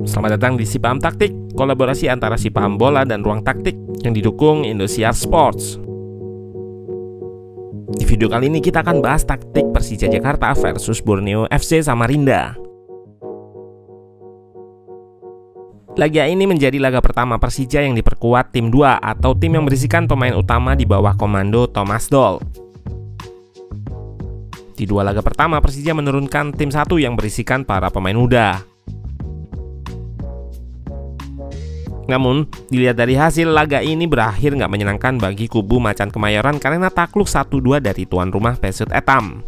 Selamat datang di Si Paham Taktik, kolaborasi antara Si Paham Bola dan Ruang Taktik yang didukung Indosiar Sports. Di video kali ini kita akan bahas taktik Persija Jakarta versus Borneo FC Samarinda. Laga ini menjadi laga pertama Persija yang diperkuat tim 2 atau tim yang berisikan pemain utama di bawah komando Thomas Doll. Di dua laga pertama Persija menurunkan tim 1 yang berisikan para pemain muda. Namun, dilihat dari hasil, laga ini berakhir nggak menyenangkan bagi kubu Macan Kemayoran karena takluk 1-2 dari tuan rumah Pesut Etam.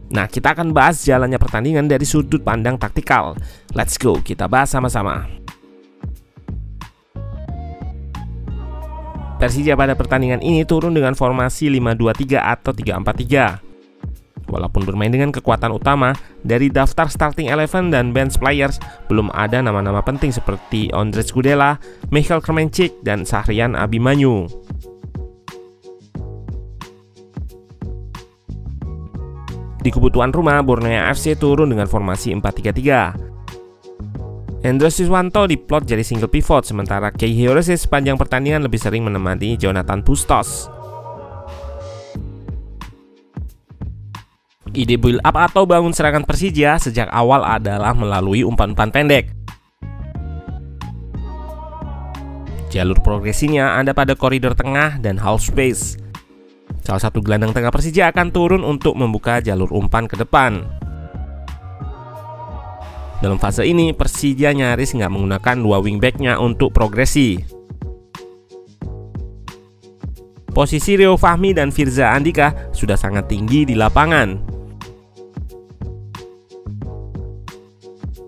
Nah, kita akan bahas jalannya pertandingan dari sudut pandang taktikal. Let's go, kita bahas sama-sama. Persija pada pertandingan ini turun dengan formasi 5-2-3 atau 3-4-3. Walaupun bermain dengan kekuatan utama, dari daftar starting 11 dan bench players belum ada nama-nama penting seperti Ondrej Kudela, Michael Kremenchik, dan Sahrian Abimanyu. Di kubu tuan rumah, Borneo FC turun dengan formasi 4-3-3. Hendro Siswanto diplot jadi single pivot, sementara Kei Hirose sepanjang pertandingan lebih sering menemani Jonathan Bustos. Ide build up atau bangun serangan Persija sejak awal adalah melalui umpan-umpan pendek. Jalur progresinya ada pada koridor tengah dan half space. Salah satu gelandang tengah Persija akan turun untuk membuka jalur umpan ke depan. Dalam fase ini, Persija nyaris nggak menggunakan dua wingbacknya untuk progresi. Posisi Rio Fahmi dan Firza Andika sudah sangat tinggi di lapangan.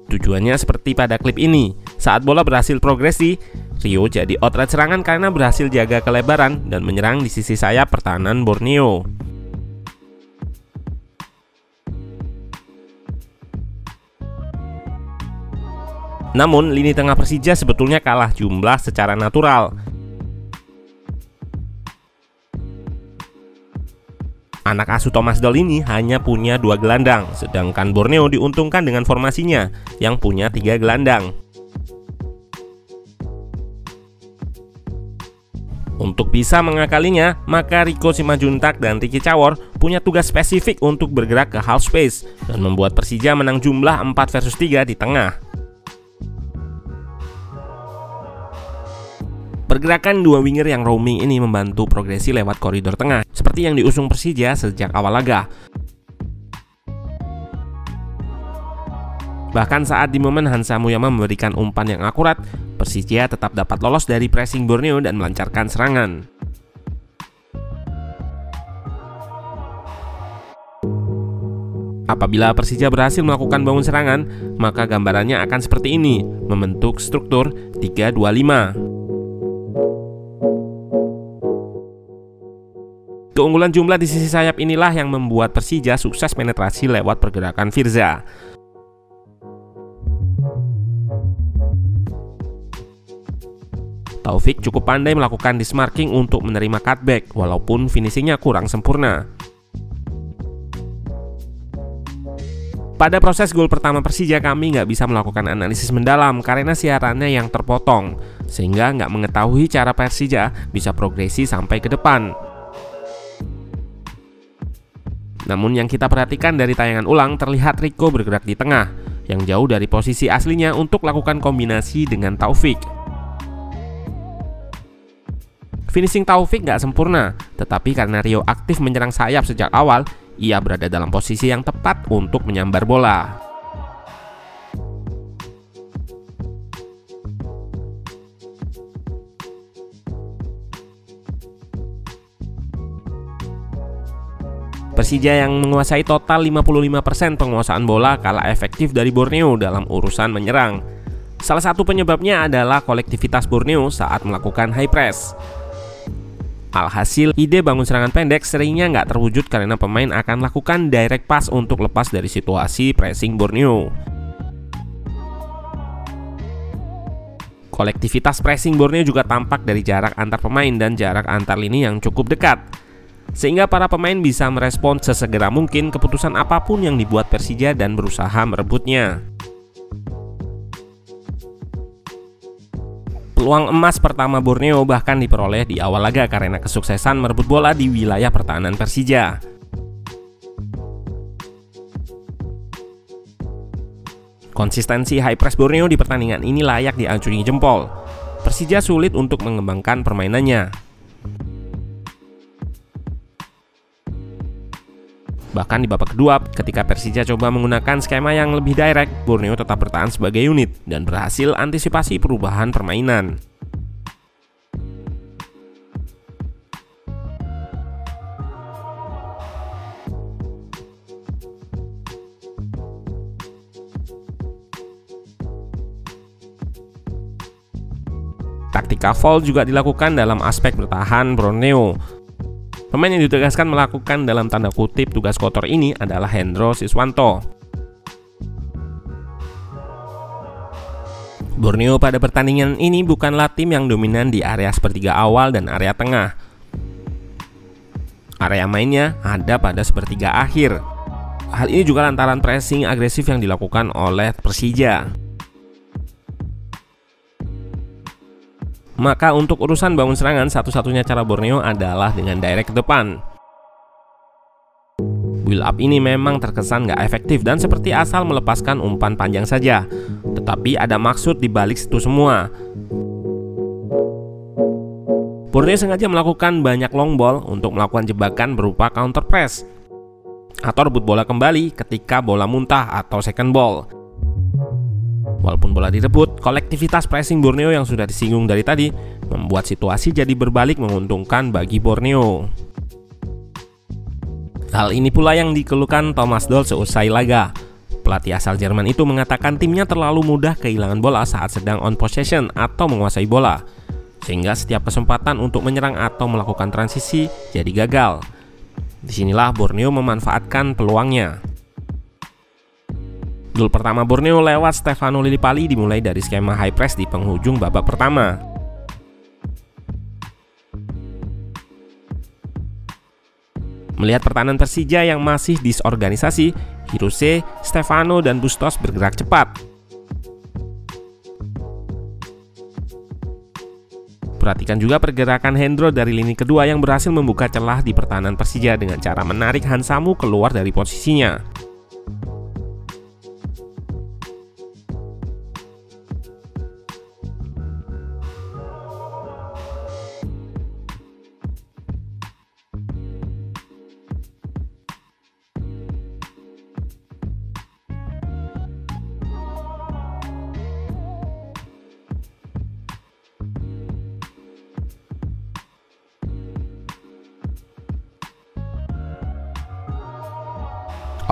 Tujuannya seperti pada klip ini, saat bola berhasil progresi, Rio jadi outlet serangan karena berhasil jaga kelebaran dan menyerang di sisi sayap pertahanan Borneo. Namun, lini tengah Persija sebetulnya kalah jumlah secara natural. Anak asuh Thomas Doll ini hanya punya 2 gelandang, sedangkan Borneo diuntungkan dengan formasinya yang punya 3 gelandang. Untuk bisa mengakalinya, maka Rico Simajuntak dan Ricky Cawor punya tugas spesifik untuk bergerak ke half space dan membuat Persija menang jumlah 4 versus 3 di tengah. Pergerakan dua winger yang roaming ini membantu progresi lewat koridor tengah, seperti yang diusung Persija sejak awal laga. Bahkan saat di momen Hansa Muyama memberikan umpan yang akurat, Persija tetap dapat lolos dari pressing Borneo dan melancarkan serangan. Apabila Persija berhasil melakukan bangun serangan, maka gambarannya akan seperti ini, membentuk struktur 3-2-5. Keunggulan jumlah di sisi sayap inilah yang membuat Persija sukses penetrasi lewat pergerakan Firza. Taufik cukup pandai melakukan dismarking untuk menerima cutback, walaupun finishingnya kurang sempurna. Pada proses gol pertama Persija, kami nggak bisa melakukan analisis mendalam karena siarannya yang terpotong, sehingga nggak mengetahui cara Persija bisa progresi sampai ke depan. Namun yang kita perhatikan dari tayangan ulang, terlihat Rico bergerak di tengah, yang jauh dari posisi aslinya untuk melakukan kombinasi dengan Taufik. Finishing Taufik nggak sempurna, tetapi karena Rio aktif menyerang sayap sejak awal, ia berada dalam posisi yang tepat untuk menyambar bola. Persija yang menguasai total 55% penguasaan bola kalah efektif dari Borneo dalam urusan menyerang. Salah satu penyebabnya adalah kolektivitas Borneo saat melakukan high press. Alhasil, ide bangun serangan pendek seringnya nggak terwujud karena pemain akan lakukan direct pass untuk lepas dari situasi pressing Borneo. Kolektivitas pressing Borneo juga tampak dari jarak antar pemain dan jarak antar lini yang cukup dekat. sehingga para pemain bisa merespon sesegera mungkin keputusan apapun yang dibuat Persija dan berusaha merebutnya. Peluang emas pertama Borneo bahkan diperoleh di awal laga karena kesuksesan merebut bola di wilayah pertahanan Persija. Konsistensi high press Borneo di pertandingan ini layak diacungi jempol. Persija sulit untuk mengembangkan permainannya. Bahkan di babak kedua, ketika Persija coba menggunakan skema yang lebih direct, Borneo tetap bertahan sebagai unit dan berhasil antisipasi perubahan permainan. Taktikal foul juga dilakukan dalam aspek bertahan Borneo. Pemain yang ditegaskan melakukan dalam tanda kutip tugas kotor ini adalah Hendro Siswanto. Borneo pada pertandingan ini bukanlah tim yang dominan di area sepertiga awal dan area tengah. Area mainnya ada pada sepertiga akhir. Hal ini juga lantaran pressing agresif yang dilakukan oleh Persija. Maka untuk urusan bangun serangan, satu-satunya cara Borneo adalah dengan direct ke depan. Build up ini memang terkesan nggak efektif dan seperti asal melepaskan umpan panjang saja. Tetapi ada maksud di balik itu semua. Borneo sengaja melakukan banyak long ball untuk melakukan jebakan berupa counter press atau rebut bola kembali ketika bola muntah atau second ball. Walaupun bola direbut, kolektivitas pressing Borneo yang sudah disinggung dari tadi membuat situasi jadi berbalik menguntungkan bagi Borneo. Hal ini pula yang dikeluhkan Thomas Doll seusai laga. Pelatih asal Jerman itu mengatakan timnya terlalu mudah kehilangan bola saat sedang on possession atau menguasai bola, sehingga setiap kesempatan untuk menyerang atau melakukan transisi jadi gagal. Disinilah Borneo memanfaatkan peluangnya. Gol pertama Borneo lewat Stefano Lillipali dimulai dari skema high press di penghujung babak pertama. Melihat pertahanan Persija yang masih disorganisasi, Hirose, Stefano, dan Bustos bergerak cepat. Perhatikan juga pergerakan Hendro dari lini kedua yang berhasil membuka celah di pertahanan Persija dengan cara menarik Hansamu keluar dari posisinya.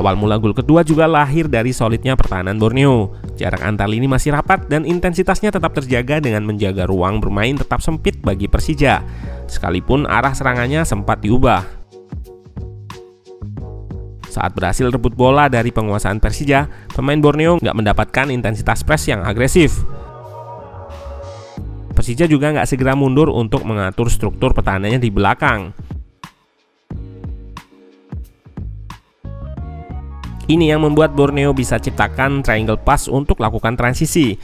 Awal mula gol kedua juga lahir dari solidnya pertahanan Borneo. Jarak antar lini masih rapat dan intensitasnya tetap terjaga dengan menjaga ruang bermain tetap sempit bagi Persija, sekalipun arah serangannya sempat diubah. Saat berhasil rebut bola dari penguasaan Persija, pemain Borneo nggak mendapatkan intensitas press yang agresif. Persija juga nggak segera mundur untuk mengatur struktur pertahanannya di belakang. Ini yang membuat Borneo bisa ciptakan triangle pass untuk lakukan transisi.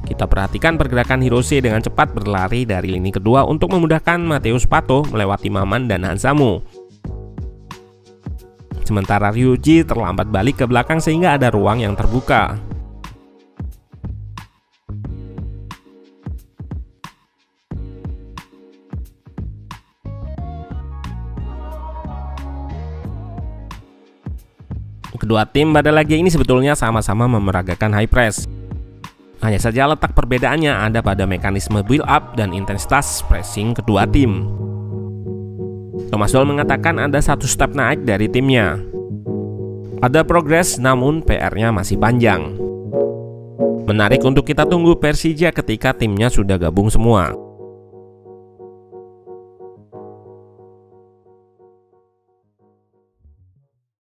Kita perhatikan pergerakan Hirose dengan cepat berlari dari lini kedua untuk memudahkan Mateus Pato melewati Maman dan Hansamu. Sementara Ryuji terlambat balik ke belakang sehingga ada ruang yang terbuka. Kedua tim pada laga ini sebetulnya sama-sama memeragakan high press. Hanya saja letak perbedaannya ada pada mekanisme build up dan intensitas pressing kedua tim. Thomas Doll mengatakan ada satu step naik dari timnya. Ada progres namun PR-nya masih panjang. Menarik untuk kita tunggu Persija ketika timnya sudah gabung semua.